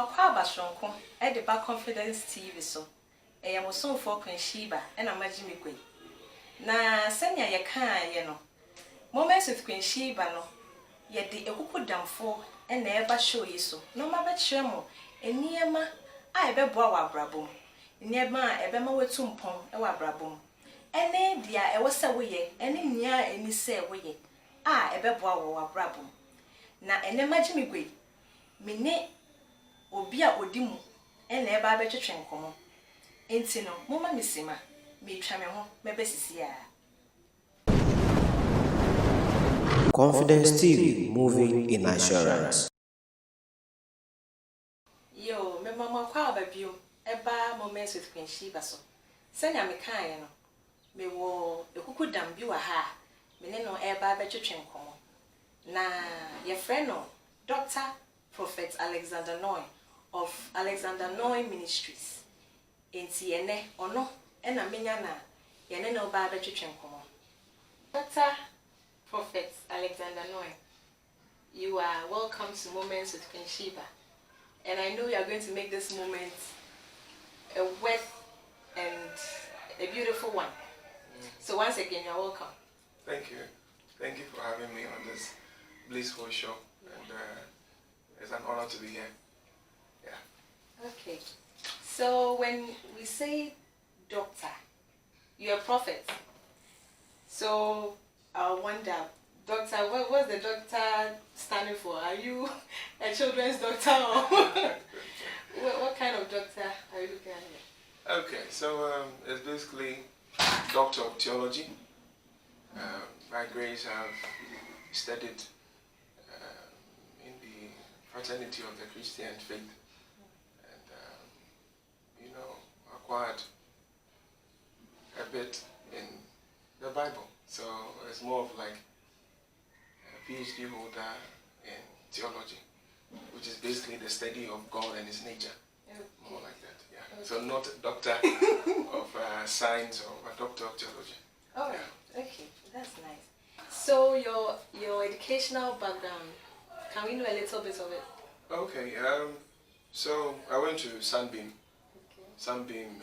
Makwa Bashonko, at the back confidence TV so. I am so for Sheba and a magic way. Na senya ye kan ye no. Moments with Queen Sheba no. Yet the Ekuku dam for and never show you so. No ma bet shemo, and near ma I be boa brabum. Near ma ebema wetumpon ewa brabum. Ene dia e was away, any near any say way. Ebe boa wa brabum. Na ene magic way. Mene obia odimu ene eba abetwetwe nkomo enti no moma misima me twa me ho mebesisi a Confidence TV, moving in assurance. Yo me mama kwa babio eba moments with Queen Sheba so senya me kan ye no me wo ekuku dam bi wa ha me ne no eba abetwetwe nkomo na ye friend no Dr. Prophet Alexander of Alexander Ministries. Enti ene ono ena menya na yene na oba abetwetwe nkomo. Dr. Prophet Alexander, you are welcome to Moments with Queen Sheba. And I know you are going to make this moment a worth and a beautiful one. So once again, you are welcome. Thank you. Thank you for having me on this blissful show. And it's an honor to be here. Yeah. Okay. So when we say doctor, you're a prophet. So I wonder, doctor, what's the doctor standing for? Are you a children's doctor or what kind of doctor are you looking at here? Okay, so it's basically Doctor of Theology. By grace, I've studied in the fraternity of the Christian faith and, acquired a bit in the Bible. So it's more of like a PhD holder in theology, which is basically the study of God and His nature. Okay. More like that, yeah. Okay. So not a doctor of science or a doctor of theology. Oh, yeah. Okay, that's nice. So your educational background, can we know a little bit of it? Okay, so I went to Sunbeam. Okay. Sunbeam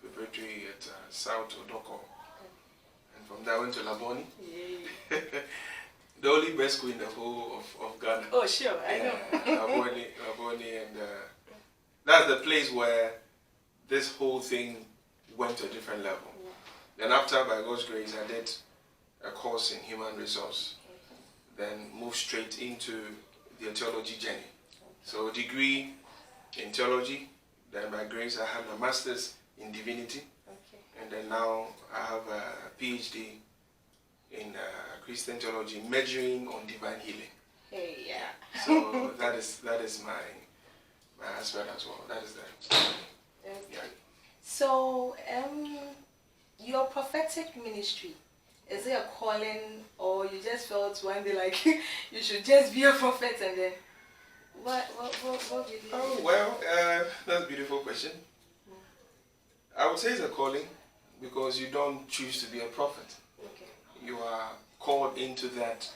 Preparatory at South Odoko. And from there I went to Laboni. The only best school in the whole of Ghana. Oh, sure, I know. Laboni, and that's the place where this whole thing went to a different level. Yeah. Then after, by God's grace, I did a course in human resource. Okay. Then moved straight into the theology journey. Okay. So a degree in theology, then by grace I have a master's in divinity. Okay. And then now I have a PhD in Christian theology, majoring on divine healing. Hey, yeah. So that is my aspect as well. That is the okay. Yeah. So your prophetic ministry, is it a calling or you just felt one day like you should just be a prophet and then what did you do? Oh well, that's a beautiful question. I would say it's a calling because you don't choose to be a prophet. Okay. You are called into that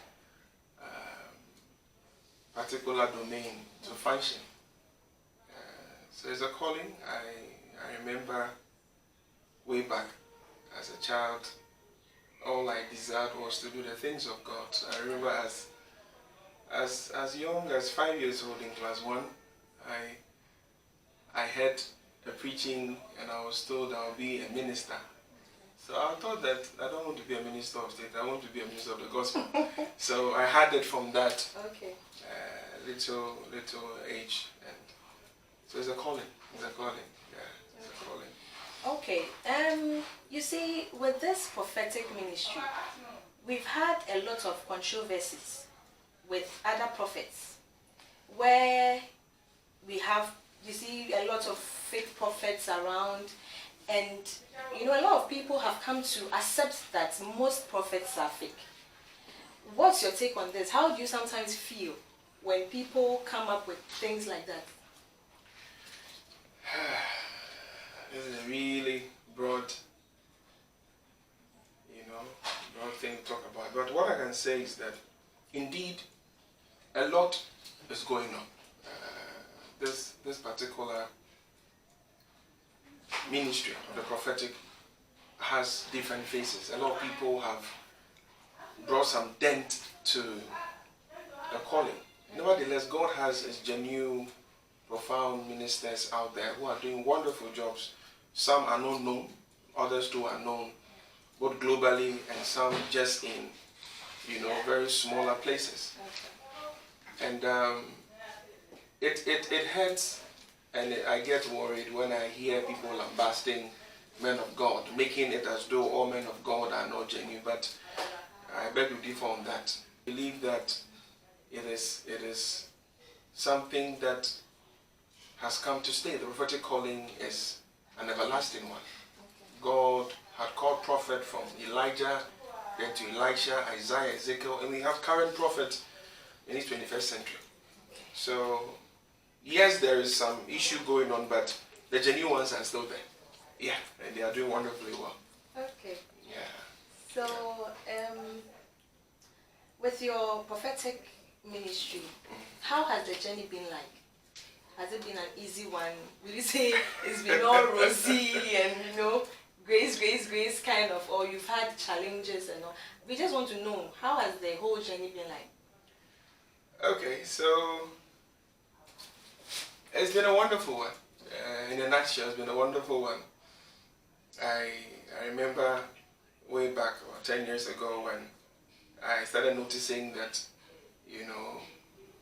particular domain to function. So it's a calling. I remember way back as a child, all I desired was to do the things of God. So I remember as young as 5 years old in class 1, I had a preaching and I was told I would be a minister. So I thought that I don't want to be a minister of state, I want to be a minister of the gospel. So I had it from that little age, and so it's a calling. It's a calling. Yeah, it's a calling. Okay. You see, with this prophetic ministry, we've had a lot of controversies with other prophets, where we have, you see, a lot of fake prophets around, and a lot of people have come to accept that most prophets are fake. What's your take on this? How do you sometimes feel when people come up with things like that? This is a really broad thing to talk about. But what I can say is that indeed a lot is going on. this particular ministry of the prophetic has different faces. A lot of people have brought some dent to the calling. Nevertheless, God has his genuine, profound ministers out there who are doing wonderful jobs. Some are not known, others too are known, both globally and some just in, very smaller places. And it hurts, and I get worried when I hear people lambasting men of God, making it as though all men of God are not genuine. But I beg to differ on that. I believe that it is something that has come to stay. The prophetic calling is an everlasting one. God had called prophet from Elijah, then to Elisha, Isaiah, Ezekiel, and we have current prophets in this 21st century. So, yes, there is some issue going on, but the genuine ones are still there. Yeah, and they are doing wonderfully well. Okay. Yeah. So, with your prophetic ministry, how has the journey been like? Has it been an easy one? Will you say it's been all rosy and, grace kind of, or you've had challenges and all? We just want to know, how has the whole journey been like? Okay, so it's been a wonderful one. In a nutshell, it's been a wonderful one. I remember way back, about 10 years ago, when I started noticing that,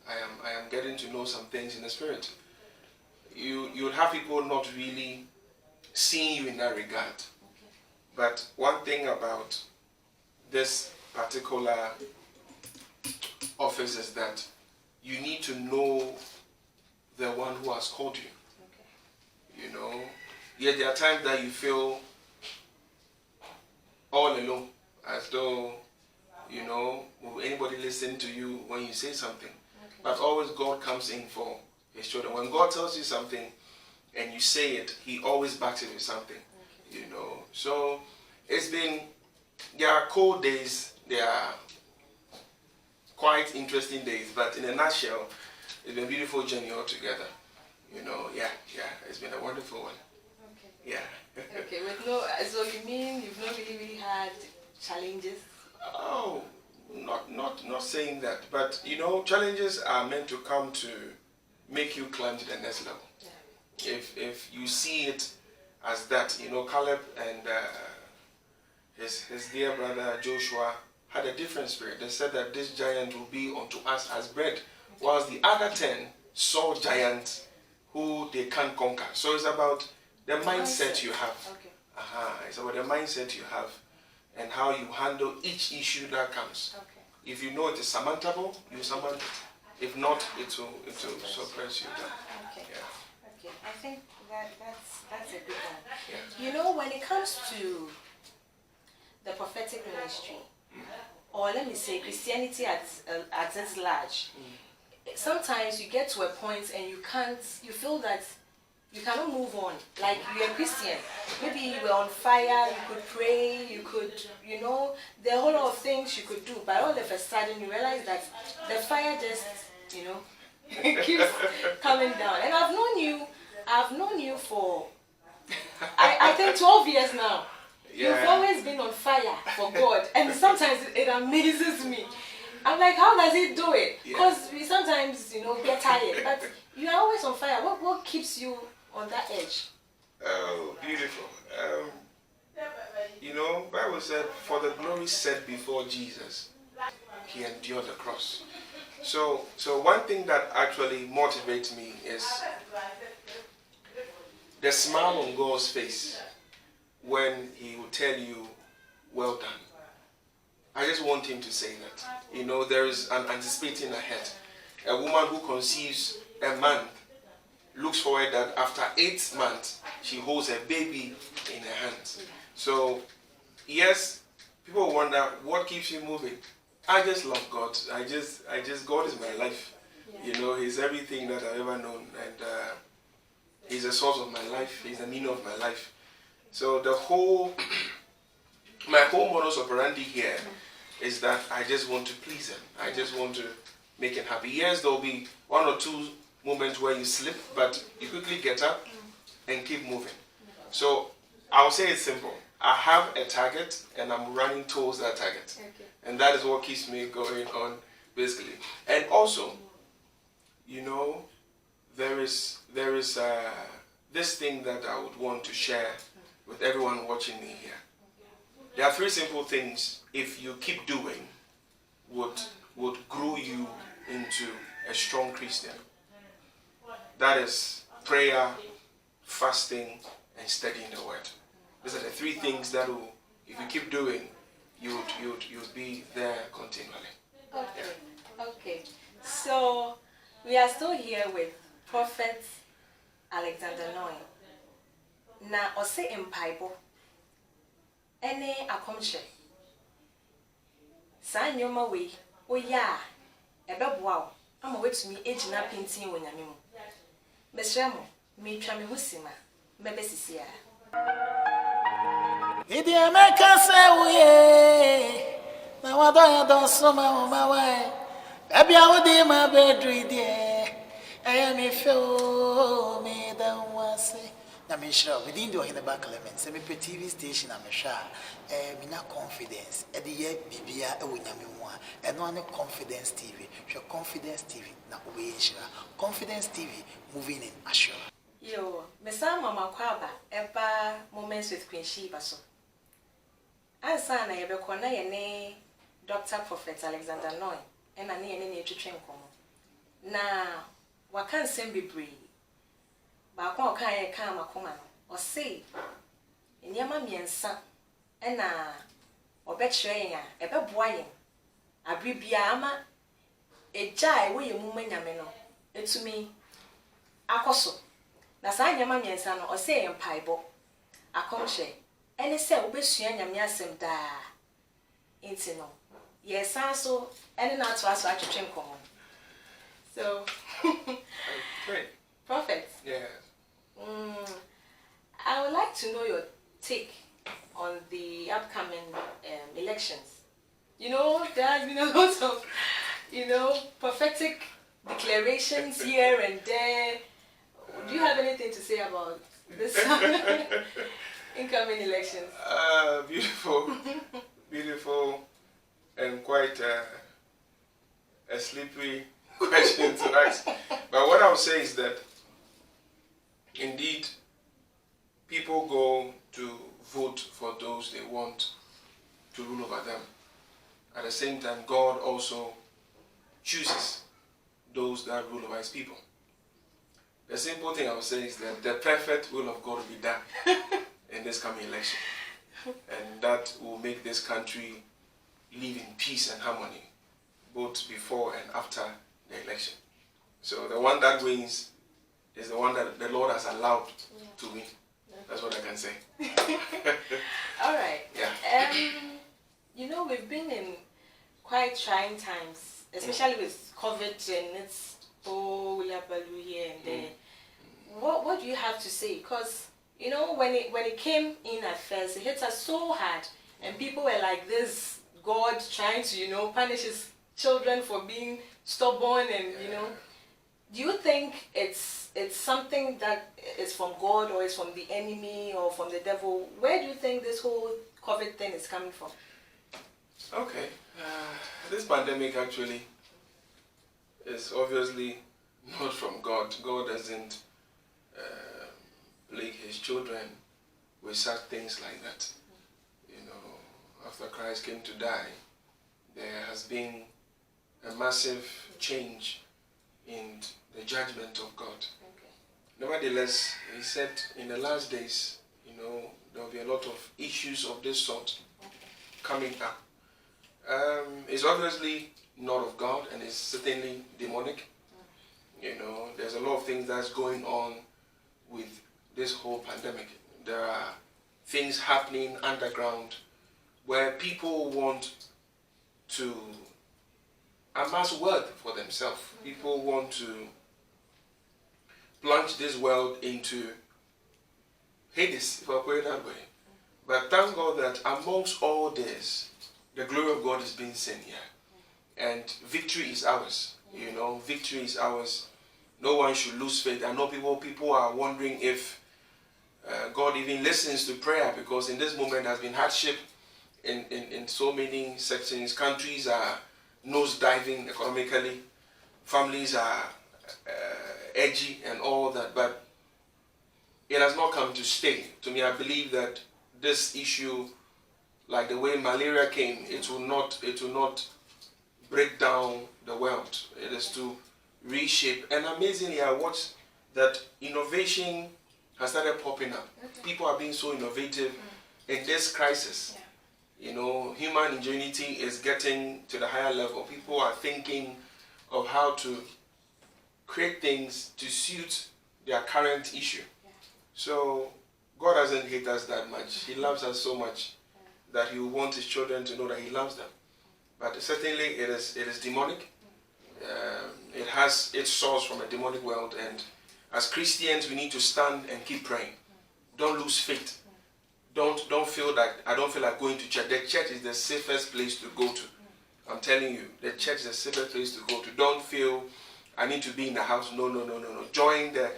I am getting to know some things in the spirit. You'll have people not really seeing you in that regard. Okay. But one thing about this particular office is that you need to know the one who has called you. Okay. Yet there are times that you feel all alone, as though, will anybody listen to you when you say something? Okay. But always God comes in for his children. When God tells you something and you say it, he always backs it with something. Okay. So it's been, there are cold days, there are quite interesting days, but in a nutshell, it's been a beautiful journey altogether. It's been a wonderful one. Okay. Yeah. Okay, so you mean you've not really had challenges? Oh, not saying that, but challenges are meant to come to make you climb to the next level. Yeah. If you see it as that, Caleb and his dear brother Joshua had a different spirit. They said that this giant will be unto us as bread, whilst the other 10 saw giants who they can't conquer. So it's about the mindset you have. Okay. It's about the mindset you have and how you handle each issue that comes. Okay. If you know it is surmountable, you surmount it. If not, it will suppress you down. Okay. Yeah. Okay. I think that's a good one. Yeah. When it comes to the prophetic ministry, or let me say Christianity at its large, sometimes you get to a point and you feel that you cannot move on. Like, you're a Christian, maybe you were on fire, you could pray, you could, there are a whole lot of things you could do, but all of a sudden you realize that the fire just, keeps coming down. And I've known you for, I think 12 years now. Yeah. You've always been on fire for God, and sometimes it amazes me. I'm like, how does he do it? Because we sometimes, get tired, but you are always on fire. What keeps you on that edge? Oh, beautiful. Bible said, for the glory set before Jesus, he endured the cross. So one thing that actually motivates me is the smile on God's face when he will tell you, well done. I just want him to say that. There is an anticipating ahead. A woman who conceives a month looks forward that after 8 months, she holds a baby in her hands. So, yes, people wonder, what keeps you moving? I just love God. God is my life. Yeah. He's everything that I've ever known. And he's the source of my life. He's the meaning of my life. So my whole modus operandi here is that I just want to please him. I just want to make him happy. Yes, there will be 1 or 2 moments where you slip, but you quickly get up and keep moving. So I'll say it's simple. I have a target and I'm running towards that target. Okay. And that is what keeps me going on, basically. And also, there is this thing that I would want to share with everyone watching me here. There are 3 simple things, if you keep doing, would grow you into a strong Christian. That is prayer, fasting, and studying the word. These are the 3 things that will, if you keep doing, you'll be there continually. Okay. Okay. So we are still here with Prophet Alexander Noy. Na ose in Bible. Ene akomche. Sa nyoma we oya ebeboa o ama wetumi ejina painting wo nyame mu. Mesra mo me twa me husima mebesisia. Idi ameka se uye na wada don soma ma wa abi awodi ma bedri die I me feel me dan wase na me shira within the Ohineba Clement se me pe TV station na me hwa me na confidence e de ye bibia e wo nyame mu a eno ane Confidence TV hwe Confidence TV na obe shira Confidence TV moving in assurance. Yo, mesa mama kwaba eba Moments with Queen Sheba so. Ansa na yebekọ na ye ne Dr. Prophet Alexander Noy ena ne ye ne etwetwe nkomo. Na waka nsem bebre. Ba kwa oka ye ka makoma no. O say enyama miensa ena obekire yen a ebeboa yen. Abribia ama eja e wo ye mu manyame no. Etumi akoso. Na sa nyama miensa no o say empaibo. Akomhye ene se obesua nyame asem da. Inti no. Yes, so ene na to aso atwetwe nkomo. So Great. Prophet. Yeah. I would like to know your take on the upcoming elections. There has been a lot of, prophetic declarations here and there. Do you have anything to say about this incoming elections? Beautiful, beautiful, and quite a slippery question to ask. But what I would say is that indeed people go to vote for those they want to rule over them. At the same time, God also chooses those that rule over his people. The simple thing I would say is that the perfect will of God will be done in this coming election. And that will make this country live in peace and harmony, both before and after the election. So the one that wins is the one that the Lord has allowed to win. That's what I can say. All right. Yeah. We've been in quite trying times, especially with COVID and it's here and there. What do you have to say? Because when it came in at first, it hit us so hard, and people were like, "This God trying to punish his children for being stubborn," and Do you think it's something that is from God or is from the enemy or from the devil? Where do you think this whole COVID thing is coming from? Okay. This pandemic actually is obviously not from God. God doesn't plague his children with such things like that. After Christ came to die, there has been a massive change in the judgment of God. Okay. Nevertheless, he said in the last days, there will be a lot of issues of this sort coming up. It's obviously not of God, and it's certainly demonic. There's a lot of things that's going on with this whole pandemic. There are things happening underground where people want to amass wealth for themselves. People want to plunge this world into Hades, if I put it that way. But thank God that amongst all this, the glory of God is being seen here. And victory is ours. Victory is ours. no one should lose faith. I know people are wondering if God even listens to prayer, because in this moment there has been hardship in so many sections. Countries are nosediving economically, families are edgy and all that, but it has not come to stay. To me, I believe that this issue, like the way malaria came, it will not break down the world. It is to reshape. And amazingly, I watched that innovation has started popping up. People are being so innovative in this crisis. You know, human ingenuity is getting to the higher level. People are thinking of how to create things to suit their current issue. So God doesn't hate us that much. He loves us so much that He will want His children to know that He loves them. But certainly it is demonic. It has its source from a demonic world, and as Christians we need to stand and keep praying. Don't lose faith. Don't feel that I don't feel like going to church. The church is the safest place to go to. I'm telling you, the church is the safest place to go to. Don't feel I need to be in the house. No. Join the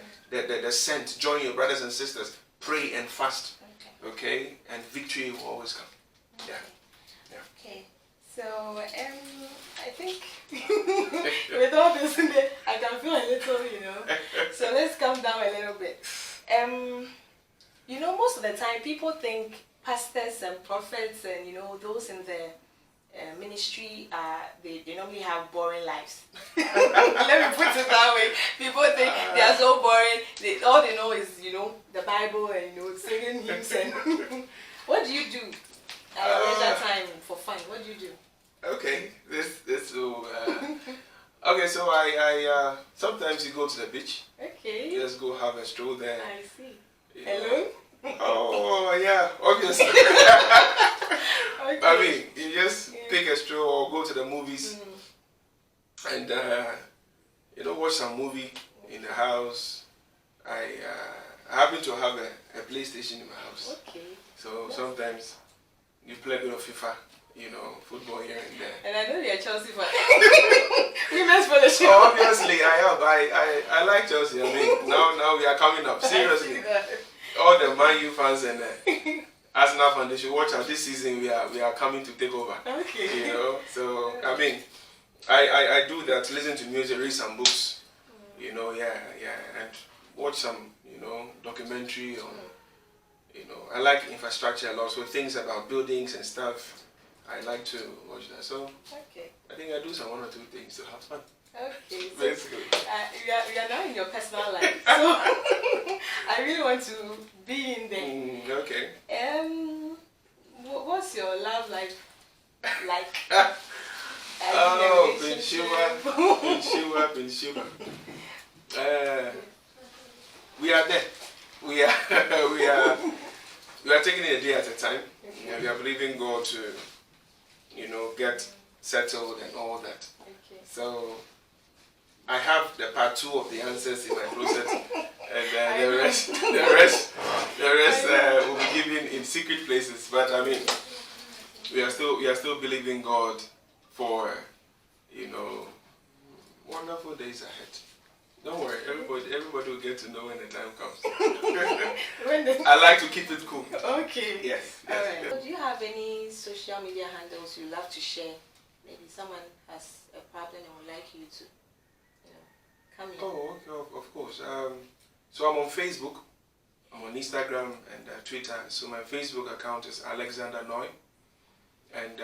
saints. Join your brothers and sisters. Pray and fast. Okay? And victory will always come. Yeah. Okay. So I think with all this in there, I can feel a little, So let's calm down a little bit. Most of the time people think pastors and prophets and those in the ministry they normally have boring lives. Let me put it that way. People think they are so boring. All they know is the Bible and singing hymns and what do you do at your leisure time for fun? What do you do? Okay, this will. Okay, so I sometimes you go to the beach. Okay. Just go have a stroll there. I see. Hello. Oh yeah, obviously. Okay. I mean, you just take a stroll or go to the movies and watch some movie in the house. I happen to have a PlayStation in my house. Okay. So sometimes you play a bit of FIFA, football here and there. And I know you're a Chelsea fan. Women's fellowship. Obviously, I like Chelsea. I mean, now we are coming up. Seriously. All the Man U fans and Arsenal fans, they should watch out. This season we are coming to take over. Okay. So I mean, I do that. Listen to music, read some books. And watch some documentary on. I like infrastructure a lot. So things about buildings and stuff, I like to watch that. So I think I do some one or two things to have fun. Okay. So, basically. we are now in your personal life, so I really want to be in there. Okay. What's your love life like? Prince Sheba. We are there. We are taking it a day at a time. And we are believing God to, get settled and all that. Okay. So I have the part 2 of the answers in my closet, and the rest will be given in secret places. But I mean, we are still believing God for wonderful days ahead. Don't worry, everybody will get to know when the time comes. I like to keep it cool. Okay. Yes. All right. So do you have any social media handles you love to share? Maybe someone has a problem and would like you to, come in. Oh, okay, of course. So I'm on Facebook, I'm on Instagram and Twitter. So my Facebook account is Alexander Noy, and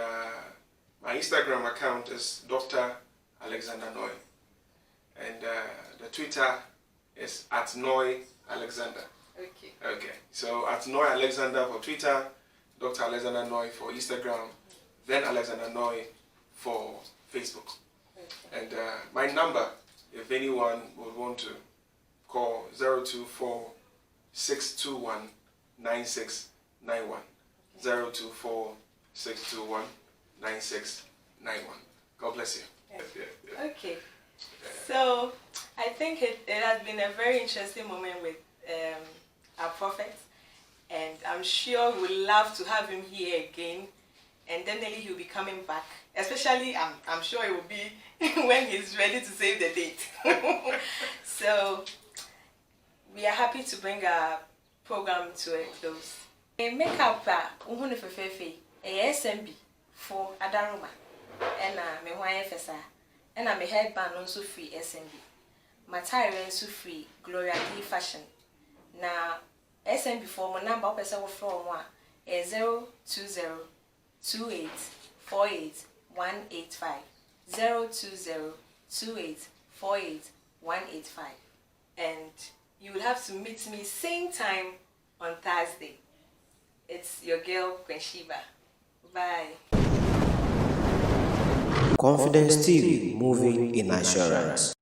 my Instagram account is Dr.Alexander Noy, and the Twitter is @NoyAlexander. Okay. Okay. So @NoyAlexander for Twitter, Dr. Alexander Noy for Instagram, then Alexander Noy for Facebook. Okay. And my number, if anyone would want to call, 024-621-9691. 024-621-9691. God bless you. Yeah. Okay. So I think it has been a very interesting moment with our prophet, and I'm sure we'd love to have him here again and definitely he'll be coming back. Especially, I'm sure it will be when he's ready to save the date. So we are happy to bring our program to a close. Makeup, uhunu fefefe, SMB for Adaruma, and me wine fesa, and my headband also free SMB. My tire also free Gloria D Fashion. Now SMB for my number person from 02028481185 02028481185, and you will have to meet me same time on Thursday. It's your girl, Queen Sheba. Bye. Confidence TV, moving in assurance.